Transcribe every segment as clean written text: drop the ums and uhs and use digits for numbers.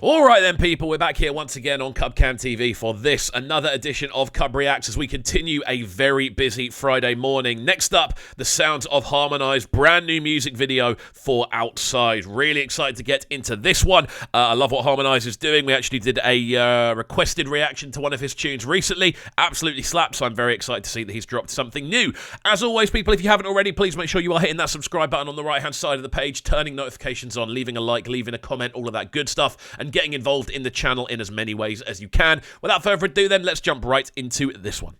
Alright then people, we're back here once again on CubCamTV for this, another edition of CubReacts as we continue a very busy Friday morning. Next up, the sounds of Harmonize, brand new music video for Outside. Really excited to get into this one. I love what Harmonize is doing. We actually did a requested reaction to one of his tunes recently. Absolutely slaps, so I'm very excited to see that he's dropped something new. As always people, if you haven't already, please make sure you are hitting that subscribe button on the right hand side of the page, turning notifications on, leaving a like, leaving a comment, all of that good stuff, and getting involved in the channel in as many ways as you can. Without further ado then, let's jump right into this one.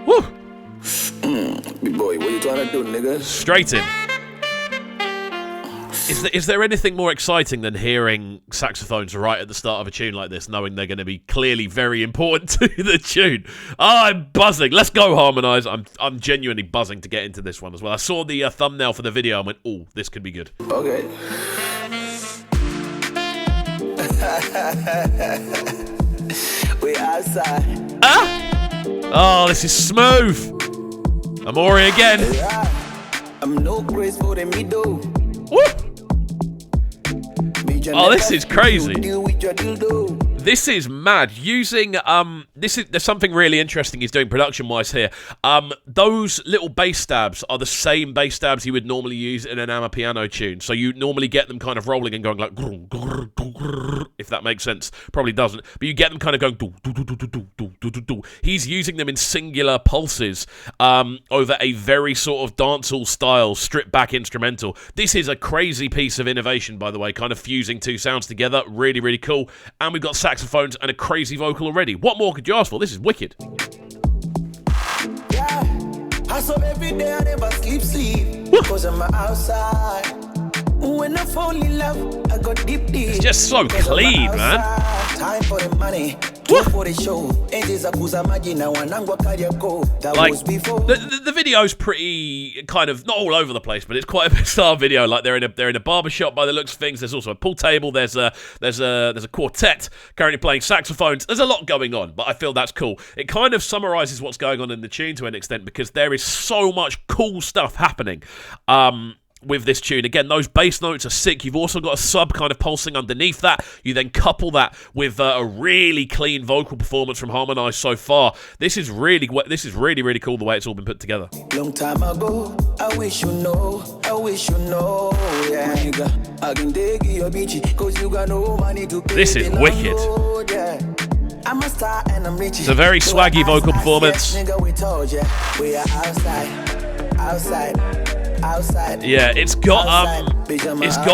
Woo! Big boy, what you trying to do, nigga? Straight in. Is there anything more exciting than hearing saxophones right at the start of a tune like this, knowing they're going to be clearly very important to the tune? Oh, I'm buzzing. Let's go, Harmonize. I'm genuinely buzzing to get into this one as well. I saw the thumbnail for the video and went, oh, this could be good. Okay. We outside. Ah! Oh, this is smooth. Amori again. I'm no grace for the middle. Woo! Oh, this is crazy. This is mad. Using there's something really interesting he's doing production-wise here. Those little bass stabs are the same bass stabs you would normally use in an amapiano tune. So you normally get them kind of rolling and going like, if that makes sense. Probably doesn't, but you get them kind of going. He's using them in singular pulses over a very sort of dancehall style, stripped back instrumental. This is a crazy piece of innovation, by the way, kind of fusing two sounds together. Really, really cool. And we've got saxophones and a crazy vocal already. What more could you ask for? This is wicked. Yeah, hustle every day, I never sleep, because I'm outside. When I fall in love, I got deep. It's just so clean, man. Time for the money, for the show. Like, the video's pretty kind of not all over the place, but it's quite a bizarre video. Like they're in a barbershop by the looks of things. There's also a pool table. There's a quartet currently playing saxophones. There's a lot going on, but I feel that's cool. It kind of summarizes what's going on in the tune to an extent because there is so much cool stuff happening. With this tune. Again, those bass notes are sick. You've also got a sub kind of pulsing underneath that. You then couple that with a really clean vocal performance from Harmonize so far. This is really, really cool the way it's all been put together. Long time ago, I wish you know, yeah. I can take your beach, cause you got no money to pay. This is wicked. I'm a star and I'm rich. It's a very swaggy vocal performance. We are outside. Yeah, it's got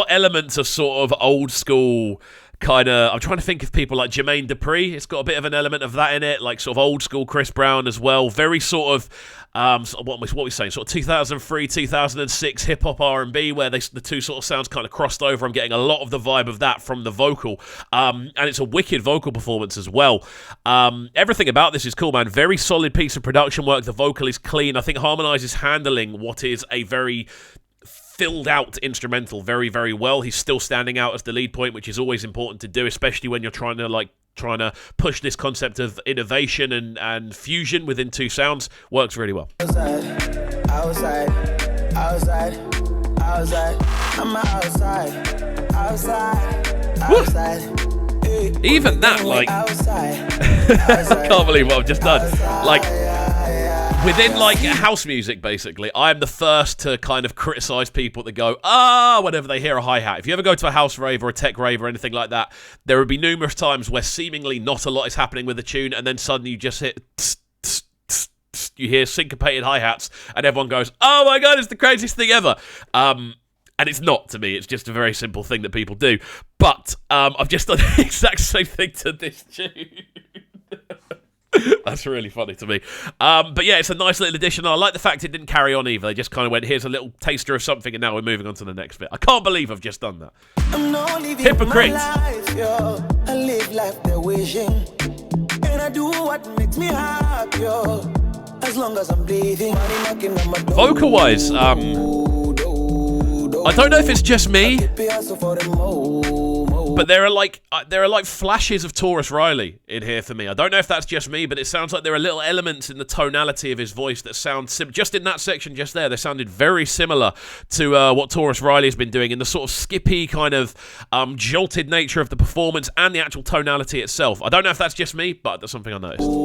elements of sort of old school kind of. I'm trying to think of people like Jermaine Dupri. It's got a bit of an element of that in it, like sort of old school Chris Brown as well. Very sort of what we're saying, sort of 2003, 2006 hip hop R&B, where the two sort of sounds kind of crossed over. I'm getting a lot of the vibe of that from the vocal, and it's a wicked vocal performance as well. Everything about this is cool, man. Very solid piece of production work. The vocal is clean. I think Harmonize is handling what is a very filled out instrumental very, very well. He's still standing out as the lead point, which is always important to do, especially when you're trying to push this concept of innovation and fusion within two sounds. Works really well. Outside. I'm outside. Even that, like, I can't believe what I've just done. Like, within like house music, basically, I am the first to kind of criticize people that go, whenever they hear a hi-hat. If you ever go to a house rave or a tech rave or anything like that, there would be numerous times where seemingly not a lot is happening with the tune, and then suddenly you just hit you hear syncopated hi-hats, and everyone goes, oh my god, it's the craziest thing ever. And it's not, to me. It's just a very simple thing that people do. But I've just done the exact same thing to this tune. That's really funny to me. But yeah, it's a nice little addition. I like the fact it didn't carry on either. They just kind of went, here's a little taster of something, and now we're moving on to the next bit. I can't believe I've just done that. Hypocrite. I live life they're wishing, and I do what makes me happy, as long as I'm breathing. Vocal-wise, I don't know if it's just me, But there are like flashes of Taurus Riley in here for me. I don't know if that's just me, but it sounds like there are little elements in the tonality of his voice that sound just in that section just there. They sounded very similar to what Taurus Riley has been doing in the sort of skippy kind of jolted nature of the performance and the actual tonality itself. I don't know if that's just me, but that's something I noticed. When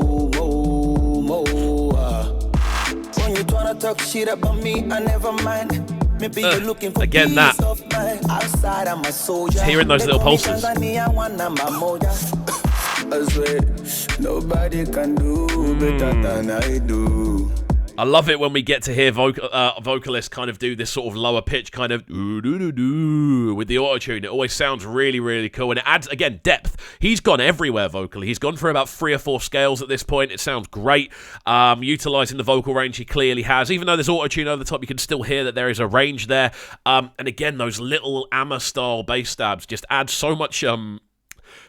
you tryna talk shit about me, I never mind. Maybe you're looking for again, that. Outside, I'm a soldier. Just hearing those little pulses. I swear, nobody can do better than I do. I love it when we get to hear vocalists kind of do this sort of lower pitch kind of doo-doo-doo-doo with the auto-tune. It always sounds really, really cool. And it adds, again, depth. He's gone everywhere vocally. He's gone for about 3 or 4 scales at this point. It sounds great. Utilising the vocal range he clearly has. Even though there's auto-tune over the top, you can still hear that there is a range there. And again, those little Amma-style bass stabs just add so much...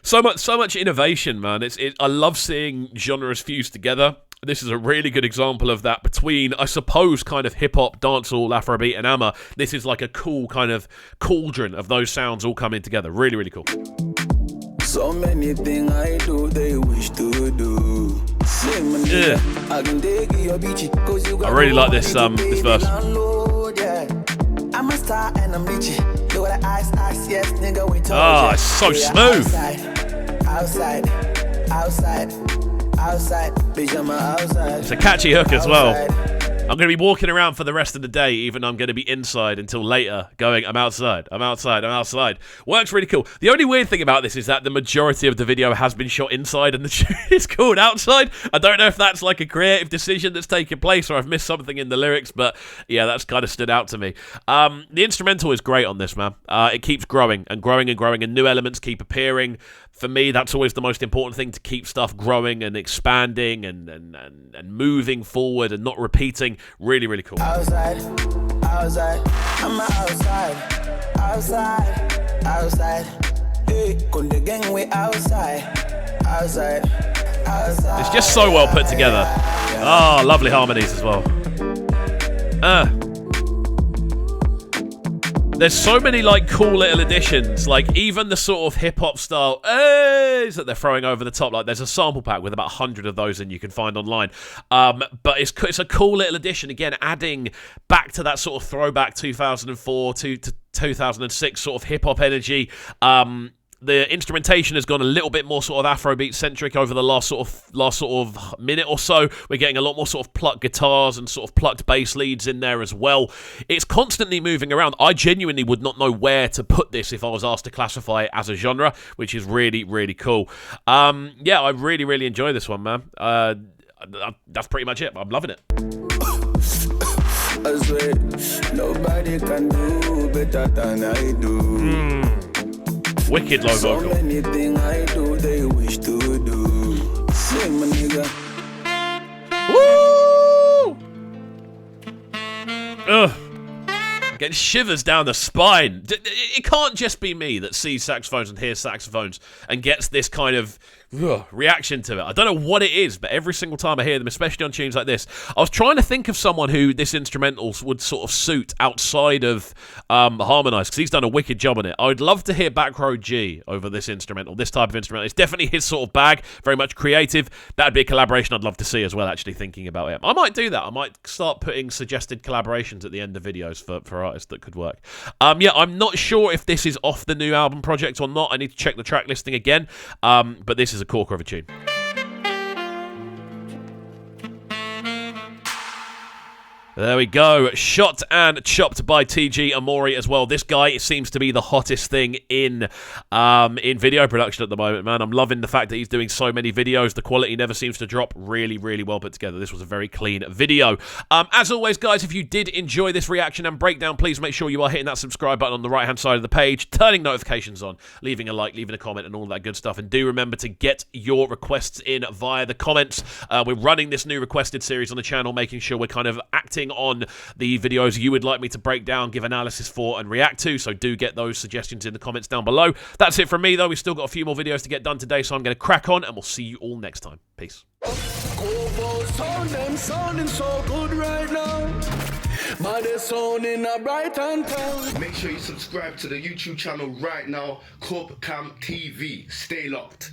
So much innovation, man. I love seeing genres fused together. This is a really good example of that between, I suppose, kind of hip-hop, dancehall, Afrobeat, and Amma. This is like a cool kind of cauldron of those sounds all coming together. Really, really cool. So many things I do, they wish to do. Yeah. I really like this verse. I'm a star and I'm rich. Look at the ice, yes, nigga, we told you. It's so smooth. Outside. Bitch, I'm outside. It's a catchy hook as well. I'm going to be walking around for the rest of the day, even though I'm going to be inside until later, going, I'm outside. Works really cool. The only weird thing about this is that the majority of the video has been shot inside and the tune is called outside. I don't know if that's like a creative decision that's taken place or I've missed something in the lyrics, but yeah, that's kind of stood out to me. The instrumental is great on this, man. It keeps growing and growing and growing, and new elements keep appearing. For me, that's always the most important thing, to keep stuff growing and expanding and moving forward and not repeating. Really, really cool. Outside, I'm outside. Hey, con the gang we outside. It's just so well put together. Oh, lovely harmonies as well. There's so many like cool little additions, like even the sort of hip-hop style that they're throwing over the top. Like there's a sample pack with about 100 of those in you can find online. But it's a cool little addition, again, adding back to that sort of throwback 2004 to 2006 sort of hip-hop energy. The instrumentation has gone a little bit more sort of Afrobeat centric over the last sort of minute or so. We're getting a lot more sort of plucked guitars and sort of plucked bass leads in there as well. It's constantly moving around. I genuinely would not know where to put this if I was asked to classify it as a genre, which is really, really cool. Yeah, I really, really enjoy this one, man. That's pretty much it. I'm loving it. I swear, nobody can do better than I do. Wicked low vocal. So many things I do, they wish to do. Same nigga. Woo! Ugh. Getting shivers down the spine. It can't just be me that sees saxophones and hears saxophones and gets this kind of reaction to it. I don't know what it is, but every single time I hear them, especially on tunes like this, I was trying to think of someone who this instrumental would sort of suit outside of Harmonize, because he's done a wicked job on it. I would love to hear Back Row G over this instrumental, this type of instrumental. It's definitely his sort of bag, very much creative. That'd be a collaboration I'd love to see as well, actually, thinking about it. I might do that. I might start putting suggested collaborations at the end of videos for artists that could work. Yeah, I'm not sure if this is off the new album project or not. I need to check the track listing again, but this is a corker of a tune. There we go. Shot and chopped by TG Amori as well. This guy seems to be the hottest thing in video production at the moment, man. I'm loving the fact that he's doing so many videos. The quality never seems to drop. Really, really well put together. This was a very clean video. As always, guys, if you did enjoy this reaction and breakdown, please make sure you are hitting that subscribe button on the right-hand side of the page, turning notifications on, leaving a like, leaving a comment, and all that good stuff. And do remember to get your requests in via the comments. We're running this new requested series on the channel, making sure we're kind of acting on the videos you would like me to break down, give analysis for, and react to, so do get those suggestions in the comments down below. That's it from me, though. We've still got a few more videos to get done today, so I'm going to crack on, and we'll see you all next time. Peace. Sounding so good right now. Maddest sound in a Brighton town. Make sure you subscribe to the YouTube channel right now, CubCamTV. Stay locked.